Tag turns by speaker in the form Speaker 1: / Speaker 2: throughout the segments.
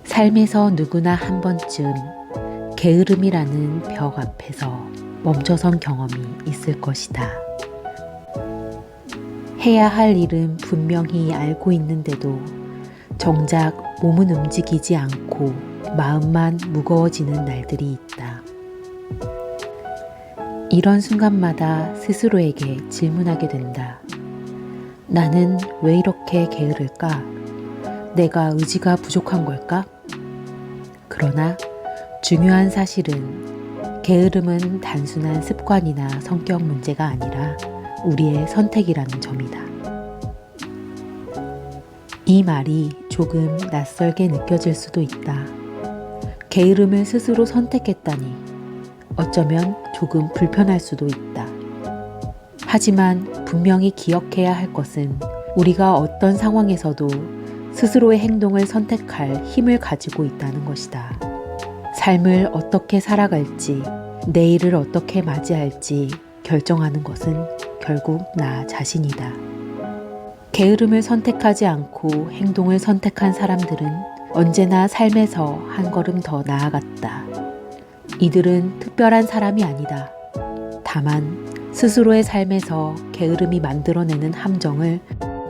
Speaker 1: 삶에서 누구나 한 번쯤 게으름이라는 벽 앞에서 멈춰선 경험이 있을 것이다. 해야 할 일은 분명히 알고 있는데도 정작 몸은 움직이지 않고 마음만 무거워지는 날들이 있다. 이런 순간마다 스스로에게 질문하게 된다. 나는 왜 이렇게 게으를까? 내가 의지가 부족한 걸까? 그러나 중요한 사실은 게으름은 단순한 습관이나 성격 문제가 아니라 우리의 선택이라는 점이다. 이 말이 조금 낯설게 느껴질 수도 있다. 게으름을 스스로 선택했다니 어쩌면 조금 불편할 수도 있다. 하지만 분명히 기억해야 할 것은 우리가 어떤 상황에서도 스스로의 행동을 선택할 힘을 가지고 있다는 것이다. 삶을 어떻게 살아갈지, 내일을 어떻게 맞이할지 결정하는 것은 결국 나 자신이다. 게으름을 선택하지 않고 행동을 선택한 사람들은 언제나 삶에서 한 걸음 더 나아갔다. 이들은 특별한 사람이 아니다. 다만 스스로의 삶에서 게으름이 만들어내는 함정을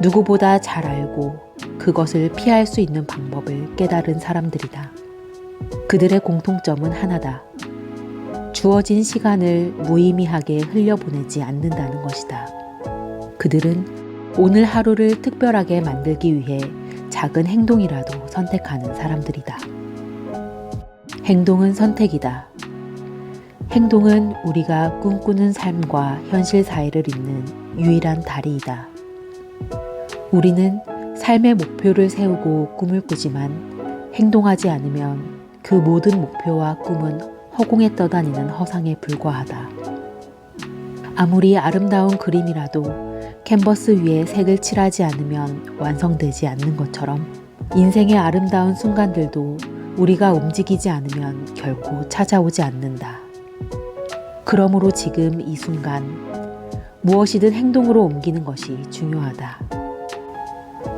Speaker 1: 누구보다 잘 알고 그것을 피할 수 있는 방법을 깨달은 사람들이다. 그들의 공통점은 하나다. 주어진 시간을 무의미하게 흘려보내지 않는다는 것이다. 그들은 오늘 하루를 특별하게 만들기 위해 작은 행동이라도 선택하는 사람들이다. 행동은 선택이다. 행동은 우리가 꿈꾸는 삶과 현실 사이를 잇는 유일한 다리이다. 우리는 삶의 목표를 세우고 꿈을 꾸지만 행동하지 않으면 그 모든 목표와 꿈은 허공에 떠다니는 허상에 불과하다. 아무리 아름다운 그림이라도 캔버스 위에 색을 칠하지 않으면 완성되지 않는 것처럼 인생의 아름다운 순간들도 우리가 움직이지 않으면 결코 찾아오지 않는다. 그러므로 지금 이 순간 무엇이든 행동으로 옮기는 것이 중요하다.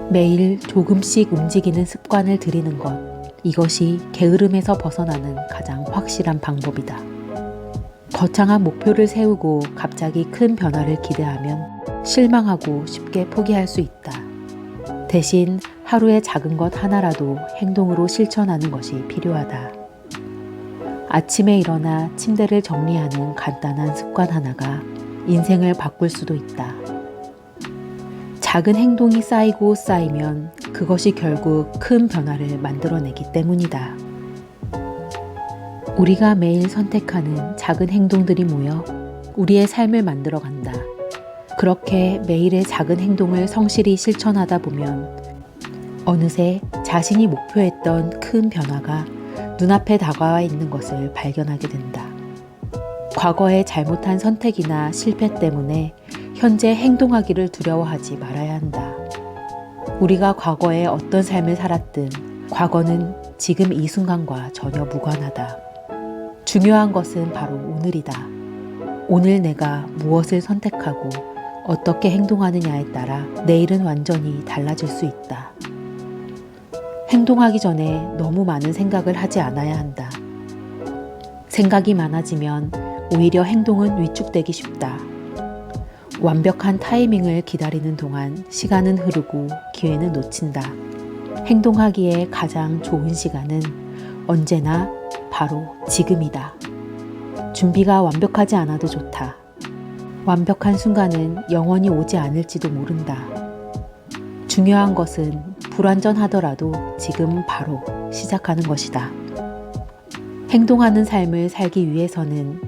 Speaker 1: 매일 조금씩 움직이는 습관을 들이는 것, 이것이 게으름에서 벗어나는 가장 확실한 방법이다. 거창한 목표를 세우고 갑자기 큰 변화를 기대하면 실망하고 쉽게 포기할 수 있다. 대신 하루의 작은 것 하나라도 행동으로 실천하는 것이 필요하다. 아침에 일어나 침대를 정리하는 간단한 습관 하나가 인생을 바꿀 수도 있다. 작은 행동이 쌓이고 쌓이면 그것이 결국 큰 변화를 만들어내기 때문이다. 우리가 매일 선택하는 작은 행동들이 모여 우리의 삶을 만들어간다. 그렇게 매일의 작은 행동을 성실히 실천하다 보면 어느새 자신이 목표했던 큰 변화가 눈앞에 다가와 있는 것을 발견하게 된다. 과거의 잘못한 선택이나 실패 때문에 현재 행동하기를 두려워하지 말아야 한다. 우리가 과거에 어떤 삶을 살았든 과거는 지금 이 순간과 전혀 무관하다. 중요한 것은 바로 오늘이다. 오늘 내가 무엇을 선택하고 어떻게 행동하느냐에 따라 내일은 완전히 달라질 수 있다. 행동하기 전에 너무 많은 생각을 하지 않아야 한다. 생각이 많아지면 오히려 행동은 위축되기 쉽다. 완벽한 타이밍을 기다리는 동안 시간은 흐르고 기회는 놓친다. 행동하기에 가장 좋은 시간은 언제나 바로 지금이다. 준비가 완벽하지 않아도 좋다. 완벽한 순간은 영원히 오지 않을지도 모른다. 중요한 것은 불완전하더라도 지금 바로 시작하는 것이다. 행동하는 삶을 살기 위해서는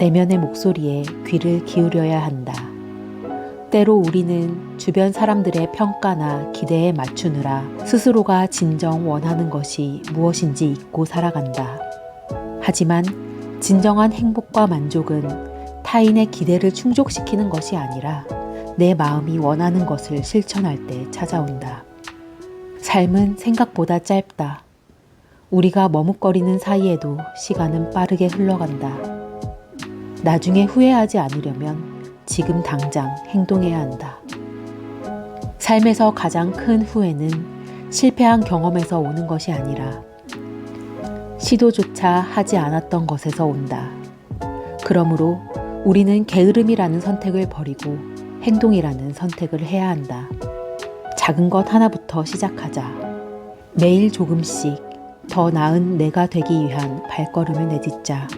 Speaker 1: 내면의 목소리에 귀를 기울여야 한다. 때로 우리는 주변 사람들의 평가나 기대에 맞추느라 스스로가 진정 원하는 것이 무엇인지 잊고 살아간다. 하지만 진정한 행복과 만족은 타인의 기대를 충족시키는 것이 아니라 내 마음이 원하는 것을 실천할 때 찾아온다. 삶은 생각보다 짧다. 우리가 머뭇거리는 사이에도 시간은 빠르게 흘러간다. 나중에 후회하지 않으려면 지금 당장 행동해야 한다. 삶에서 가장 큰 후회는 실패한 경험에서 오는 것이 아니라 시도조차 하지 않았던 것에서 온다. 그러므로 우리는 게으름이라는 선택을 버리고 행동이라는 선택을 해야 한다. 작은 것 하나부터 시작하자. 매일 조금씩 더 나은 내가 되기 위한 발걸음을 내딛자.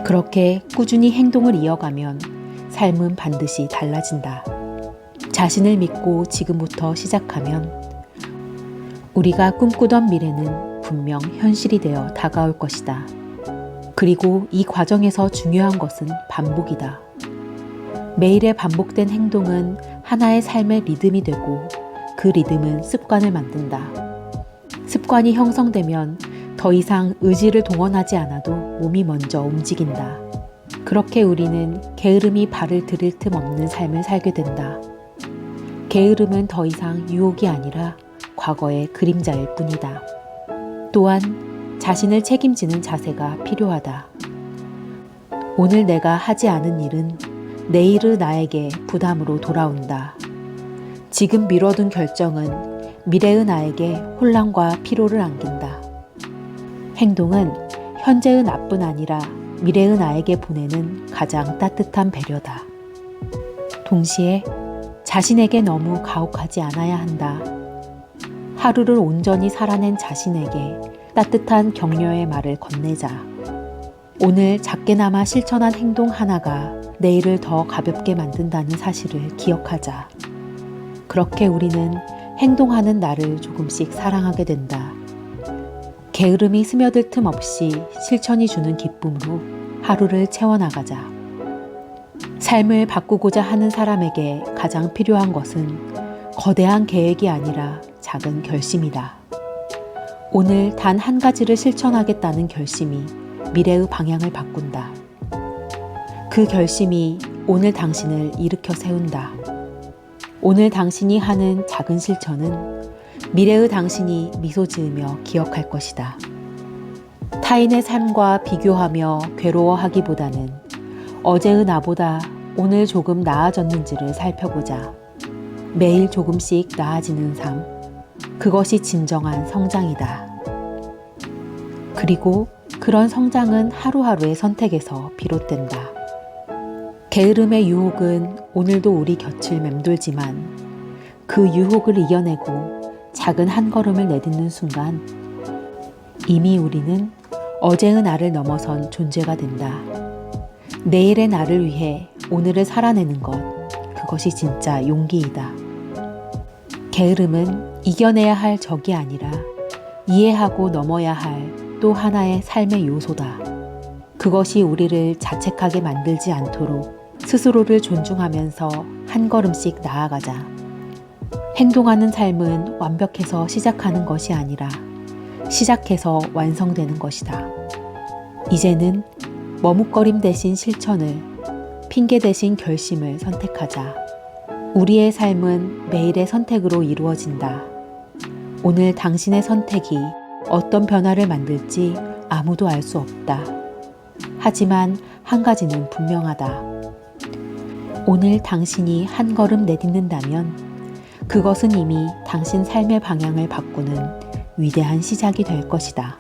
Speaker 1: 그렇게 꾸준히 행동을 이어가면 삶은 반드시 달라진다. 자신을 믿고 지금부터 시작하면 우리가 꿈꾸던 미래는 분명 현실이 되어 다가올 것이다. 그리고 이 과정에서 중요한 것은 반복이다. 매일의 반복된 행동은 하나의 삶의 리듬이 되고 그 리듬은 습관을 만든다. 습관이 형성되면 더 이상 의지를 동원하지 않아도 몸이 먼저 움직인다. 그렇게 우리는 게으름이 발을 들일 틈 없는 삶을 살게 된다. 게으름은 더 이상 유혹이 아니라 과거의 그림자일 뿐이다. 또한 자신을 책임지는 자세가 필요하다. 오늘 내가 하지 않은 일은 내일의 나에게 부담으로 돌아온다. 지금 미뤄둔 결정은 미래의 나에게 혼란과 피로를 안긴다. 행동은 현재의 나뿐 아니라 미래의 나에게 보내는 가장 따뜻한 배려다. 동시에 자신에게 너무 가혹하지 않아야 한다. 하루를 온전히 살아낸 자신에게 따뜻한 격려의 말을 건네자. 오늘 작게나마 실천한 행동 하나가 내일을 더 가볍게 만든다는 사실을 기억하자. 그렇게 우리는 행동하는 나를 조금씩 사랑하게 된다. 게으름이 스며들 틈 없이 실천이 주는 기쁨으로 하루를 채워나가자. 삶을 바꾸고자 하는 사람에게 가장 필요한 것은 거대한 계획이 아니라 작은 결심이다. 오늘 단 한 가지를 실천하겠다는 결심이 미래의 방향을 바꾼다. 그 결심이 오늘 당신을 일으켜 세운다. 오늘 당신이 하는 작은 실천은 미래의 당신이 미소 지으며 기억할 것이다. 타인의 삶과 비교하며 괴로워하기보다는 어제의 나보다 오늘 조금 나아졌는지를 살펴보자. 매일 조금씩 나아지는 삶, 그것이 진정한 성장이다. 그리고 그런 성장은 하루하루의 선택에서 비롯된다. 게으름의 유혹은 오늘도 우리 곁을 맴돌지만 그 유혹을 이겨내고 작은 한 걸음을 내딛는 순간 이미 우리는 어제의 나를 넘어선 존재가 된다. 내일의 나를 위해 오늘을 살아내는 것, 그것이 진짜 용기이다. 게으름은 이겨내야 할 적이 아니라 이해하고 넘어야 할 또 하나의 삶의 요소다. 그것이 우리를 자책하게 만들지 않도록 스스로를 존중하면서 한 걸음씩 나아가자. 행동하는 삶은 완벽해서 시작하는 것이 아니라 시작해서 완성되는 것이다. 이제는 머뭇거림 대신 실천을, 핑계 대신 결심을 선택하자. 우리의 삶은 매일의 선택으로 이루어진다. 오늘 당신의 선택이 어떤 변화를 만들지 아무도 알 수 없다. 하지만 한 가지는 분명하다. 오늘 당신이 한 걸음 내딛는다면 그것은 이미 당신 삶의 방향을 바꾸는 위대한 시작이 될 것이다.